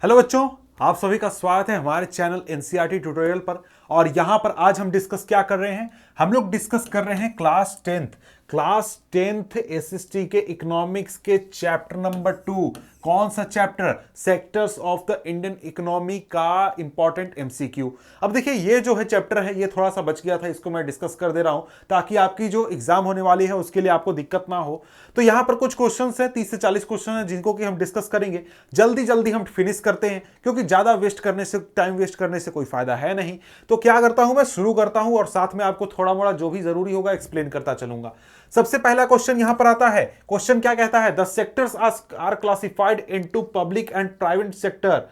Hello बच्चों, आप सभी का स्वागत है हमारे चैनल एनसीईआरटी ट्यूटोरियल पर। और यहां पर आज हम डिस्कस क्या कर रहे हैं? हम लोग डिस्कस कर रहे हैं क्लास टेंथ एसएसटी के इकोनॉमिक्स के चैप्टर नंबर 2। कौन सा chapter? Sectors of the Indian economy का इंपॉर्टेंट एमसीक्यू। अब देखिए, ये जो है चैप्टर है, ये थोड़ा सा बच गया था, इसको मैं डिस्कस कर दे रहा हूं ताकि आपकी जो एग्जाम होने वाली है उसके लिए आपको दिक्कत ना हो। तो यहां पर कुछ क्वेश्चंस हैं, 30 से 40 क्वेश्चन हैं जिनको कि हम डिस्कस करेंगे। जल्दी जल्दी हम फिनिश करते हैं क्योंकि ज्यादा टाइम वेस्ट करने से कोई फायदा है नहीं। तो क्या करता हूं, मैं शुरू करता हूं और साथ में आपको थोड़ा मोड़ा जो भी जरूरी होगा एक्सप्लेन करता चलूंगा। सबसे पहला क्वेश्चन यहां पर आता है। क्वेश्चन क्या कहता है? The sectors are classified into public and private sector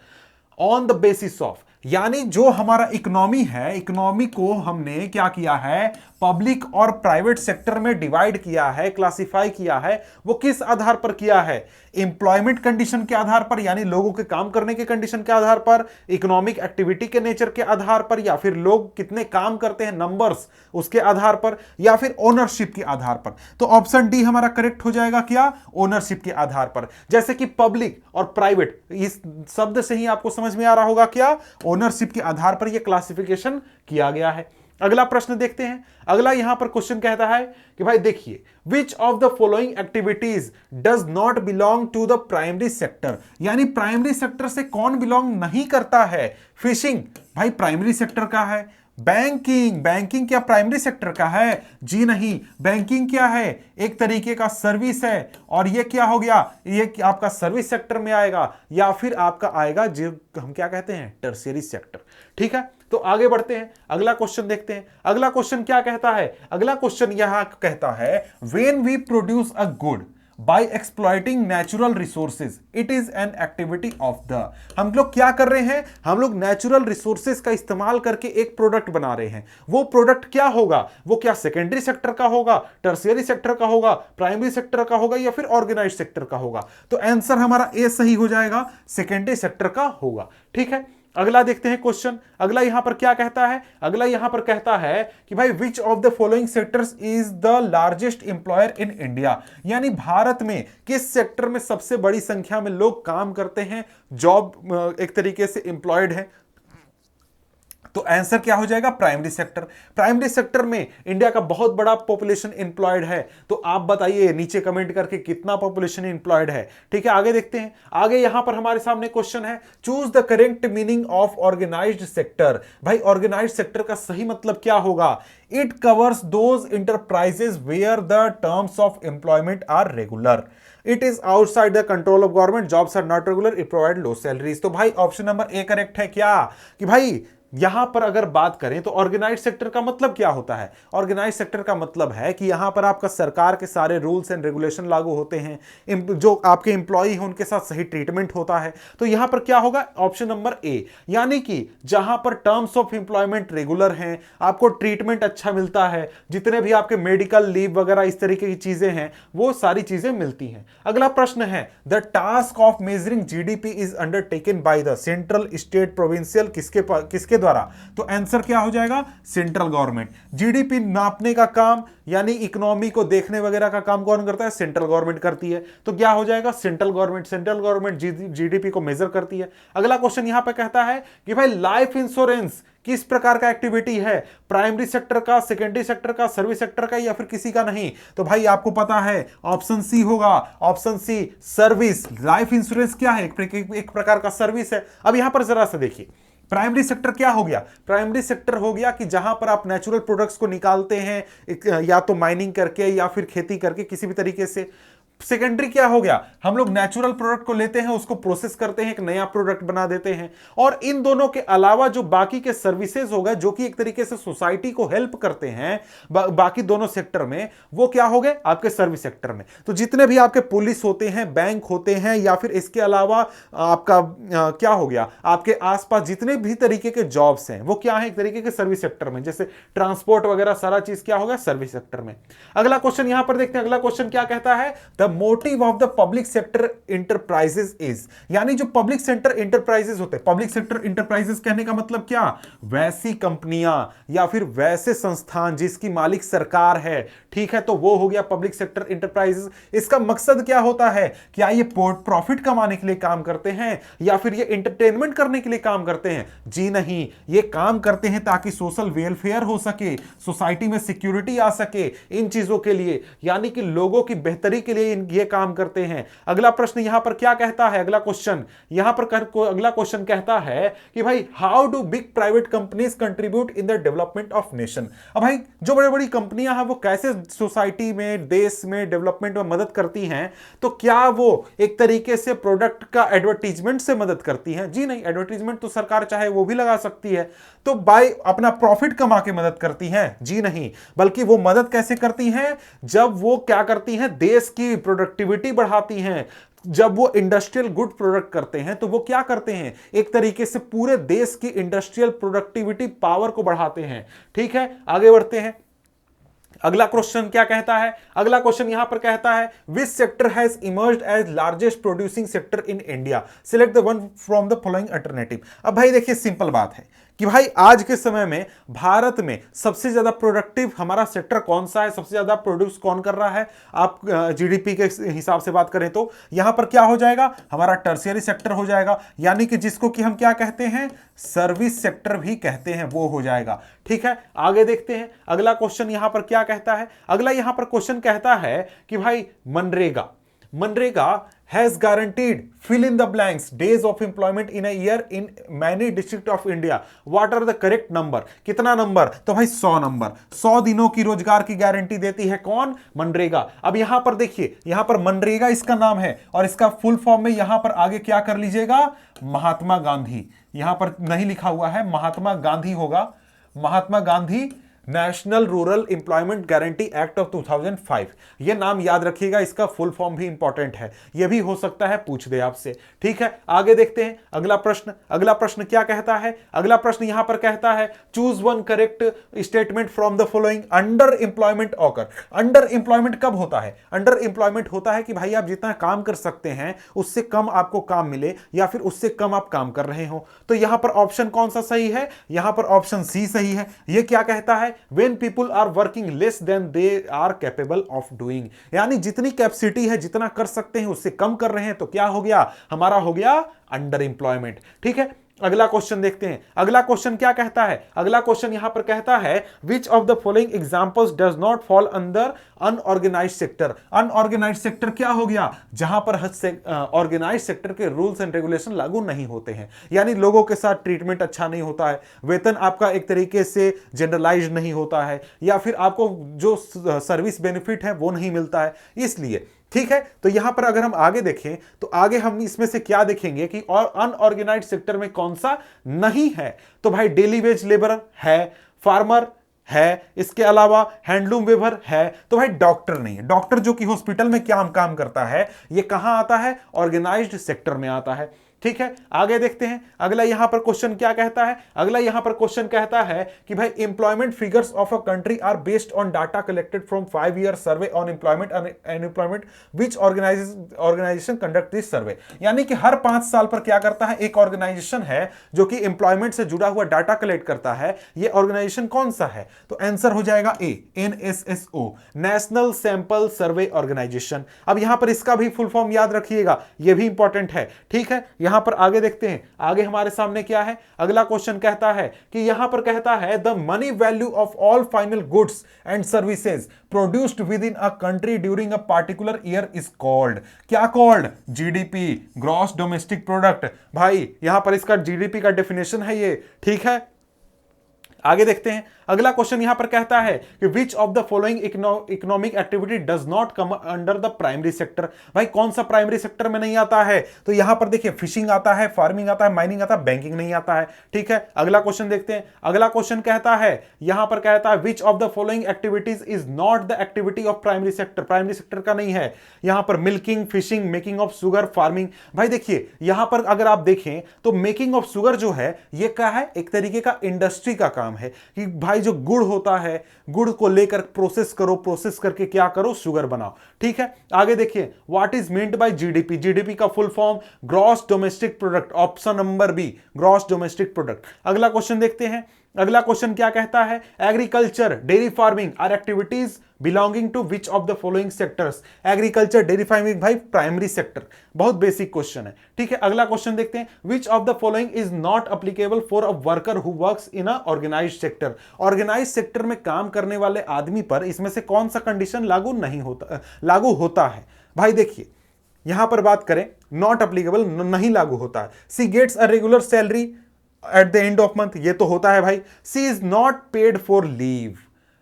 on the basis of, यानी जो हमारा इकोनॉमी है, इकोनॉमी को हमने क्या किया है? पब्लिक और प्राइवेट सेक्टर में डिवाइड किया है, क्लासिफाई किया है। वो किस आधार पर किया है? एम्प्लॉयमेंट कंडीशन के आधार पर, यानी लोगों के काम करने के कंडीशन के आधार पर, इकोनॉमिक एक्टिविटी के नेचर के आधार पर, या फिर लोग कितने काम करते हैं नंबर्स उसके आधार पर, या फिर ओनरशिप के आधार पर। तो ऑप्शन डी हमारा करेक्ट हो जाएगा। क्या? ओनरशिप के आधार पर। जैसे कि पब्लिक और प्राइवेट, इस शब्द से ही आपको समझ में आ रहा होगा क्या? ओनरशिप के आधार पर यह क्लासिफिकेशन किया गया है। अगला प्रश्न देखते हैं। अगला यहां पर क्वेश्चन कहता है कि भाई देखिए, which of the following activities does not belong to the primary sector, यानी प्राइमरी सेक्टर से कौन बिलोंग नहीं करता है? फिशिंग भाई प्राइमरी सेक्टर का है। बैंकिंग क्या प्राइमरी सेक्टर का है? जी नहीं। बैंकिंग क्या है? एक तरीके का सर्विस है, और ये क्या हो गया? ये आपका सर्विस सेक्टर में आएगा, या फिर आपका आएगा जो हम क्या कहते हैं? Tertiary sector. ठीक है, तो आगे बढ़ते हैं, अगला क्वेश्चन देखते हैं। अगला क्वेश्चन क्या कहता है? अगला क्वेश्चन यहां कहता है, when we produce a good by exploiting natural resources it is an activity of the. हम लोग क्या कर रहे हैं? हम लोग नेचुरल रिसोर्सेज का इस्तेमाल करके एक प्रोडक्ट बना रहे हैं। वो प्रोडक्ट क्या होगा? वो क्या सेकेंडरी सेक्टर का होगा, टर्शियरी सेक्टर का होगा, प्राइमरी सेक्टर का होगा, या फिर ऑर्गेनाइज्ड सेक्टर का होगा? तो आंसर हमारा ए सही हो जाएगा, सेकेंडरी सेक्टर का होगा। ठीक है, अगला देखते हैं क्वेश्चन। अगला यहां पर क्या कहता है? अगला यहां पर कहता है कि भाई विच of the following sectors is the largest employer in India, यानी भारत में किस सेक्टर में सबसे बड़ी संख्या में लोग काम करते हैं, जॉब एक तरीके से एम्प्लॉयड है? तो आंसर क्या हो जाएगा? Primary sector. प्राइमरी सेक्टर में इंडिया का बहुत बड़ा पॉपुलेशन एम्प्लॉयड है। तो आप बताइए नीचे कमेंट करके कितना पॉपुलेशन एम्प्लॉयड है। ठीक है, आगे देखते हैं। आगे यहां पर हमारे सामने क्वेश्चन है, choose the correct meaning of organised sector. भाई ऑर्गेनाइज्ड सेक्टर का सही मतलब क्या होगा? It covers those enterprises where the terms of employment are regular, it is outside the control of government, jobs are not regular, it provide low salaries. तो भाई option number A correct है। क्या कि भाई यहां पर अगर बात करें तो ऑर्गेनाइज्ड सेक्टर का मतलब क्या होता है? ऑर्गेनाइज्ड सेक्टर का मतलब है कि यहां पर आपका सरकार के सारे रूल्स एंड रेगुलेशन लागू होते हैं, जो आपके एम्प्लॉई हैं उनके साथ सही ट्रीटमेंट होता है। तो यहां पर क्या होगा? ऑप्शन नंबर ए, यानी कि जहां पर टर्म्स ऑफ एम्प्लॉयमेंट रेगुलर हैं, आपको ट्रीटमेंट अच्छा मिलता है, जितने भी आपके मेडिकल लीव वगैरह इस तरीके की चीजें हैं वो सारी चीजें मिलती हैं। अगला प्रश्न है, the task of measuring GDP is undertaken by the central, state, provincial, किसके द्वारा? तो आंसर क्या हो जाएगा? Central government. जीडीपी नापने का काम यानी इकोनॉमी को देखने वगैरह का काम कौन करता है? सेंट्रल गवर्नमेंट करती है। तो क्या हो जाएगा? Central government. Central government GDP को मेजर करती है। अगला क्वेश्चन यहां पे कहता है कि भाई लाइफ इंश्योरेंस किस प्रकार का एक्टिविटी है? प्राइमरी सेक्टर का, सेकेंडरी सेक्टर का, सर्विस सेक्टर का, या फिर किसी का नहीं? तो भाई आपको पता है ऑप्शन सी होगा, option C service. Life insurance क्या है? एक प्रकार का सर्विस है। अब यहां पर जरा सा देखिए, प्राइमरी सेक्टर क्या हो गया? प्राइमरी सेक्टर हो गया कि जहां पर आप नेचुरल प्रोडक्ट्स को निकालते हैं, या तो माइनिंग करके या फिर खेती करके किसी भी तरीके से। सेकेंडरी क्या हो गया? हम लोग नेचुरल प्रोडक्ट को लेते हैं, उसको प्रोसेस करते हैं, एक नया प्रोडक्ट बना देते हैं। और इन दोनों के अलावा जो बाकी के सर्विसेज हो गए, जो कि एक तरीके से सोसाइटी को हेल्प करते हैं बाकी दोनों सेक्टर में, वो क्या हो गए? आपके सर्विस सेक्टर में। तो जितने भी आपके पुलिस होते हैं, बैंक होते हैं, या फिर इसके अलावा आपका क्या हो गया? आपके आसपास जितने भी तरीके के जॉब्स हैं वो क्या है? एक तरीके के सर्विस सेक्टर में। जैसे ट्रांसपोर्ट वगैरह सारा चीज क्या होगा? सर्विस सेक्टर में। अगला क्वेश्चन यहां पर देखते हैं। अगला क्वेश्चन क्या कहता है? The motive of the public sector enterprises is, यानी जो पब्लिक सेक्टर इंटरप्राइजेस होते हैं, पब्लिक सेक्टर इंटरप्राइजेस कहने का मतलब क्या, वैसी कंपनियां या फिर वैसे संस्थान जिसकी मालिक सरकार है, ठीक है, तो वो हो गया पब्लिक सेक्टर इंटरप्राइजेस। इसका मकसद क्या होता है, क्या ये प्रॉफिट कमाने के लिए काम करते हैं या फिर ये एंटरटेनमेंट करने के लिए काम करते हैं? जी नहीं, ये काम करते हैं ताकि सोशल वेलफेयर हो सके, सोसाइटी में सिक्योरिटी आ सके, इन चीजों के लिए, यानी कि लोगों की बेहतरी के लिए ये काम करते हैं। अगला प्रश्न यहां पर क्या कहता है, अगला क्वेश्चन यहां पर अगला क्वेश्चन कहता है कि भाई how do big private companies contribute in the development of nation. अब भाई जो बड़ी बड़ी कंपनियां हैं वो कैसे सोसाइटी में, देश में डेवलपमेंट में मदद करती हैं? तो क्या वो एक तरीके से प्रोडक्ट का एडवर्टीजमेंट से मदद करती हैं? जी नहीं, एडवर्टीजमेंट तो सरकार चाहे वो भी लगा सकती है। तो बाय अपना प्रॉफिट कमा के मदद करती हैं? जी नहीं, बल्कि वो मदद कैसे करती हैं, जब वो क्या करती हैं, देश की प्रोडक्टिविटी बढ़ाती हैं। जब वो इंडस्ट्रियल गुड प्रोडक्ट करते हैं तो वो क्या करते हैं, एक तरीके से पूरे देश की इंडस्ट्रियल प्रोडक्टिविटी पावर को बढ़ाते हैं। ठीक है, आगे बढ़ते हैं। अगला क्वेश्चन क्या कहता है, अगला क्वेश्चन यहां पर कहता है which sector has emerged as largest producing sector in India, select the one from the following alternative. अब भाई देखिए सिंपल बात है कि भाई आज के समय में भारत में सबसे ज्यादा प्रोडक्टिव हमारा सेक्टर कौन सा है, सबसे ज्यादा प्रोड्यूस कौन कर रहा है? आप जीडीपी के हिसाब से बात करें तो यहां पर क्या हो जाएगा, हमारा टर्शियरी सेक्टर हो जाएगा, यानी कि जिसको कि हम क्या कहते हैं, सर्विस सेक्टर भी कहते हैं, वो हो जाएगा। ठीक है, आगे देखते हैं अगला क्वेश्चन यहां पर क्या कहता है। अगला यहां पर क्वेश्चन कहता है कि भाई MNREGA has guaranteed fill in the blanks days of employment in a year in many district of India. What are the correct number? कितना नंबर? तो भाई 100 नंबर, 100 दिनों की रोजगार की गारंटी देती है कौन? मनरेगा। अब यहां पर देखिए, यहां पर मनरेगा इसका नाम है और इसका फुल फॉर्म में यहां पर आगे क्या कर लीजिएगा, महात्मा गांधी। यहां पर नहीं लिखा हुआ है, महात्मा गांधी होगा, Mahatma Gandhi national rural employment guarantee act of 2005। यह नाम याद रखिएगा, इसका फुल फॉर्म भी इंपॉर्टेंट है, यह भी हो सकता है पूछ दे आपसे। ठीक है, आगे देखते हैं अगला प्रश्न। अगला प्रश्न क्या कहता है, अगला प्रश्न यहां पर कहता है choose one correct statement from the following. Under employment occur, under employment कब होता है? अंडर एम्प्लॉयमेंट होता है कि भाई आप जितना काम कर सकते हैं उससे कम आपको काम मिले या फिर उससे कम आप काम कर रहे हो। तो यहां पर ऑप्शन कौन सा सही है? यहां पर ऑप्शन सी सही है। यह क्या कहता है, when people are working less than they are capable of doing, यानी जितनी कैपेसिटी है, जितना कर सकते हैं उससे कम कर रहे हैं, तो क्या हो गया, हमारा हो गया अंडर एम्प्लॉयमेंट। ठीक है, अगला क्वेश्चन देखते हैं। अगला क्वेश्चन क्या कहता है, अगला क्वेश्चन यहां पर कहता है which of the following examples does not fall under unorganised sector. Unorganised sector क्या हो गया, जहां पर ऑर्गेनाइज्ड सेक्टर के रूल्स एंड रेगुलेशन लागू नहीं होते हैं, यानी लोगों के साथ ट्रीटमेंट अच्छा नहीं होता है, वेतन आपका एक तरीके से जनरलाइज नहीं होता है, या फिर आपको जो सर्विस बेनिफिट है वो नहीं मिलता है, इसलिए। ठीक है, तो यहां पर अगर हम आगे देखें तो आगे हम इसमें से क्या देखेंगे कि और अनऑर्गेनाइज्ड सेक्टर में कौन सा नहीं है। तो भाई डेली वेज लेबर है, फार्मर है, इसके अलावा हैंडलूम वेबर है, तो भाई डॉक्टर नहीं है। डॉक्टर जो कि हॉस्पिटल में क्या काम करता है, ये कहां आता है, ऑर्गेनाइज्ड सेक्टर में आता है। ठीक है, आगे देखते हैं अगला यहां पर क्वेश्चन क्या कहता है। अगला यहां पर क्वेश्चन कहता है कि भाई employment figures of a country are based on data collected from 5 year survey on employment and unemployment which organisation conduct this survey. यानी कि हर 5 साल पर क्या करता है, एक ऑर्गेनाइजेशन है जो कि एम्प्लॉयमेंट से जुड़ा हुआ डाटा कलेक्ट करता है। ये ऑर्गेनाइजेशन कौन सा है, तो आंसर हो जाएगा A, NSSO, national sample survey organisation. अब यहां पर इसका भी फुल फॉर्म याद रखिएगा, यह भी इंपॉर्टेंट है। ठीक है, यहां पर आगे देखते हैं, आगे हमारे सामने क्या है। अगला क्वेश्चन कहता है कि यहां पर कहता है the money value of all final goods and services produced within a country during a particular year is called, क्या called, GDP, gross domestic product. भाई यहां पर इसका जीडीपी का डेफिनेशन है ये। ठीक है, आगे देखते हैं अगला क्वेश्चन यहां पर कहता है कि विच of the following economic activity does not come under the primary sector. भाई कौन सा प्राइमरी सेक्टर में नहीं आता है, तो यहां पर देखिए फिशिंग आता है, फार्मिंग आता है, माइनिंग आता है, बैंकिंग नहीं आता है। ठीक है, अगला क्वेश्चन देखते हैं। अगला क्वेश्चन कहता है, यहां पर कहता है which of the following activities is not the activity of primary sector. Primary sector का नहीं है यहां पर milking, fishing, making of sugar, farming. भाई देखिए यहां पर अगर आप देखें तो मेकिंग ऑफ शुगर जो है ये क्या है, एक तरीके का इंडस्ट्री का काम है कि भाई भाई जो गुड़ होता है, गुड़ को लेकर प्रोसेस करो, प्रोसेस करके क्या करो, शुगर बनाओ। ठीक है, आगे देखिए, what is meant by GDP? GDP का full form gross domestic product, option number B, gross domestic product. अगला क्वेश्चन देखते हैं, अगला क्वेश्चन क्या कहता है? Agriculture, dairy farming are activities belonging to which of the following sectors? Agriculture, dairy farming भाई primary sector, बहुत बेसिक क्वेश्चन है। ठीक है, अगला क्वेश्चन देखते हैं, which of the following is not applicable for a worker who works in a organised sector? Organised sector में काम करने वाले आदमी पर इसमें से कौन सा कंडीशन लागू नहीं होता, लागू होता है? भाई देखिए, यहां पर बात करें, नॉट एप्लीकेबल, नहीं लागू होता है। She gets a regular salary at the end of month, ये तो होता है भाई। She is not paid for leave,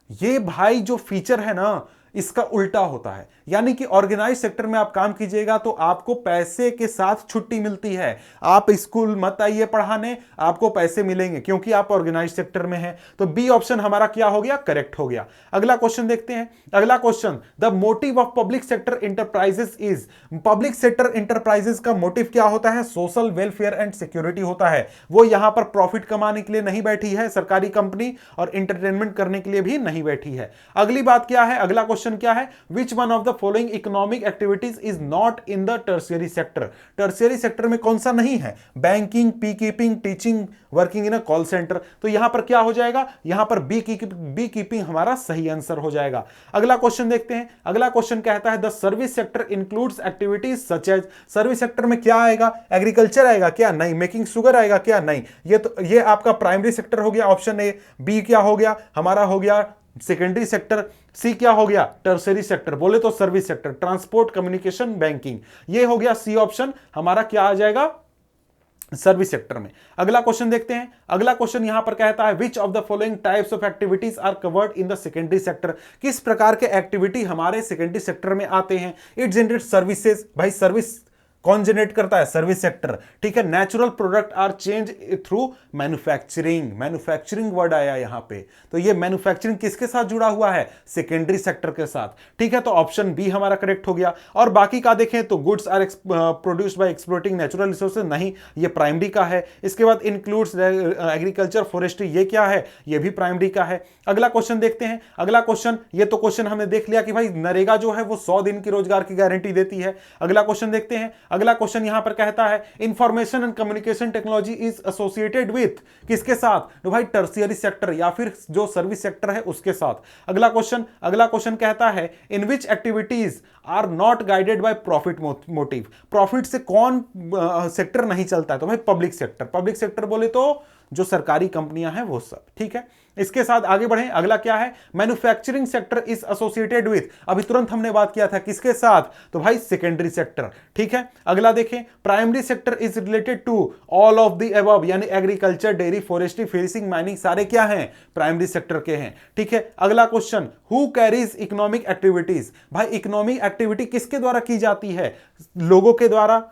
ये भाई जो फीचर है ना, इसका उल्टा होता है। यानी कि ऑर्गेनाइज सेक्टर में आप काम कीजिएगा तो आपको पैसे के साथ छुट्टी मिलती है। आप स्कूल मत आइए पढ़ाने, आपको पैसे मिलेंगे क्योंकि आप ऑर्गेनाइज सेक्टर में हैं। तो बी ऑप्शन हमारा क्या हो गया? करेक्ट हो गया। अगला क्वेश्चन देखते हैं, अगला question, the motive of public sector enterprises is? Public sector enterprises का मोटिव क्या होता है? सोशल वेलफेयर एंड सिक्योरिटी होता है। वो यहां पर प्रॉफिट कमाने के लिए नहीं बैठी है सरकारी कंपनी, और एंटरटेनमेंट करने के लिए भी नहीं बैठी है। अगली बात क्या है, अगला क्वेश्चन क्या है? Which one of the following economic activities is not in the tertiary sector? Tertiary sector में कौन सा नहीं है? Banking, P keeping, teaching, working in a call centre. तो यहां पर क्या हो जाएगा? यहां पर बी कीपिंग हमारा सही आंसर हो जाएगा। अगला क्वेश्चन देखते हैं, अगला क्वेश्चन कहता है the service sector includes activities such as? Service sector में क्या आएगा? एग्रीकल्चर आएगा क्या? नहीं। मेकिंग शुगर आएगा क्या? नहीं। ये आपका प्राइमरी सेक्टर हो गया, ऑप्शन ए। बी क्या हो गया? हमारा हो गया सेकेंडरी सेक्टर। सी क्या हो गया? टर्सरी सेक्टर, बोले तो service sector, transport, communication, banking. ये हो गया सी ऑप्शन हमारा क्या आ जाएगा? सर्विस सेक्टर में। अगला क्वेश्चन देखते हैं, अगला क्वेश्चन यहां पर कहता है which of the following types of activities are covered in the secondary sector? किस प्रकार के एक्टिविटी हमारे सेकेंडरी सेक्टर में आते हैं? इट जनरेट सर्विसेज, भाई सर्विस कौन जनरेट करता है? Service sector. ठीक है, natural product are change through manufacturing, manufacturing word आया यहां पे, तो ये मैन्युफैक्चरिंग किसके साथ जुड़ा हुआ है? सेकेंडरी सेक्टर के साथ। ठीक है, तो ऑप्शन बी हमारा करेक्ट हो गया। और बाकी का देखें तो goods are produced by exploiting natural resources, नहीं, ये प्राइमरी का है। इसके बाद इंक्लूड्स एग्रीकल्चर, फॉरेस्ट्री, ये क्या है? ये भी प्राइमरी का है। अगला क्वेश्चन देखते हैं, अगला क्वेश्चन, ये तो क्वेश्चन हमने देख लिया कि भाई नरेगा जो है वो 100 दिन की रोजगार की गारंटी देती है। अगला क्वेश्चन देखते हैं, अगला क्वेश्चन यहां पर कहता है information and communication technology is associated with? किसके साथ? तो भाई टर्शियरी सेक्टर या फिर जो सर्विस सेक्टर है उसके साथ। अगला क्वेश्चन कहता है in which activities are not guided by profit motive? Profit से कौन सेक्टर नहीं चलता है? तो भाई पब्लिक सेक्टर। पब्लिक सेक्टर बोले तो जो सरकारी कंपनियां हैं वो सब। ठीक है, इसके साथ आगे बढ़े, अगला क्या है? Manufacturing sector is associated with? अभी तुरंत हमने बात किया था किसके साथ? तो भाई सेकेंडरी सेक्टर। ठीक है, अगला देखें, primary sector is related to all of the above, यानी agriculture, dairy, forestry, fishing, mining, सारे क्या हैं? प्राइमरी सेक्टर के हैं। ठीक है, अगला question, who carries economic activities? भाई इकोनॉमिक एक्टिविटी किसके द्वारा की जाती है? लोगों के द्वारा,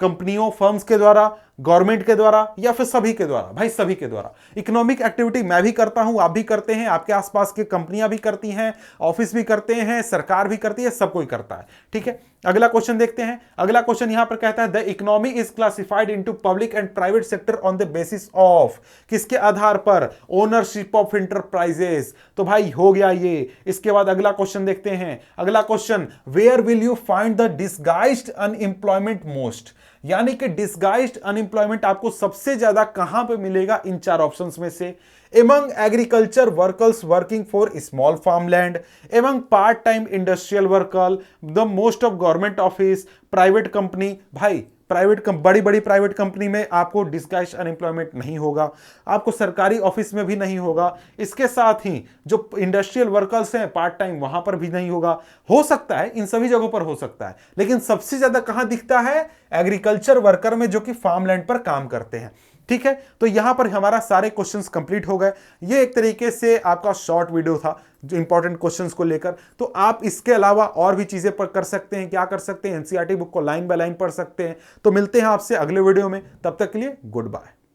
कंपनियों, फर्म्स के द्वारा, गवर्नमेंट के द्वारा, या फिर सभी के द्वारा? भाई सभी के द्वारा। इकोनॉमिक एक्टिविटी मैं भी करता हूं, आप भी करते हैं, आपके आसपास की कंपनियां भी करती हैं, ऑफिस भी करते हैं, सरकार भी करती है, सब कोई करता है। ठीक है, अगला क्वेश्चन देखते हैं, अगला क्वेश्चन यहां पर कहता है the economy is classified into public and private sector on the basis of? किसके आधार पर? Ownership of enterprises. तो भाई हो गया ये। इसके बाद अगला क्वेश्चन देखते हैं, अगला question, where will you find the disguised unemployment most? यानी कि डिसगाइज्ड अनएम्प्लॉयमेंट आपको सबसे ज्यादा कहां पे मिलेगा इन चार ऑप्शंस में से? Among agriculture workers working for small farm land, among part time industrial worker, the most of government office, private company. भाई बड़ी बड़ी प्राइवेट कंपनी में आपको डिसगाइज्ड अनएम्प्लॉयमेंट नहीं होगा, आपको सरकारी ऑफिस में भी नहीं होगा, इसके साथ ही जो इंडस्ट्रियल वर्कर्स हैं पार्ट टाइम वहां पर भी नहीं होगा। हो सकता है इन सभी जगहों पर हो सकता है, लेकिन सबसे ज्यादा कहां दिखता है? एग्रीकल्चर वर्कर में, जो कि फार्म लैंड पर काम करते हैं। ठीक है, तो यहां पर हमारा सारे क्वेश्चंस कंप्लीट हो गए। ये एक तरीके से आपका शॉर्ट वीडियो था जो इंपॉर्टेंट क्वेश्चंस को लेकर। तो आप इसके अलावा और भी चीजें कर सकते हैं। क्या कर सकते हैं? एनसीईआरटी बुक को लाइन बाय लाइन पढ़ सकते हैं। तो मिलते हैं आपसे अगले वीडियो में, तब तक के लिए गुड बाय।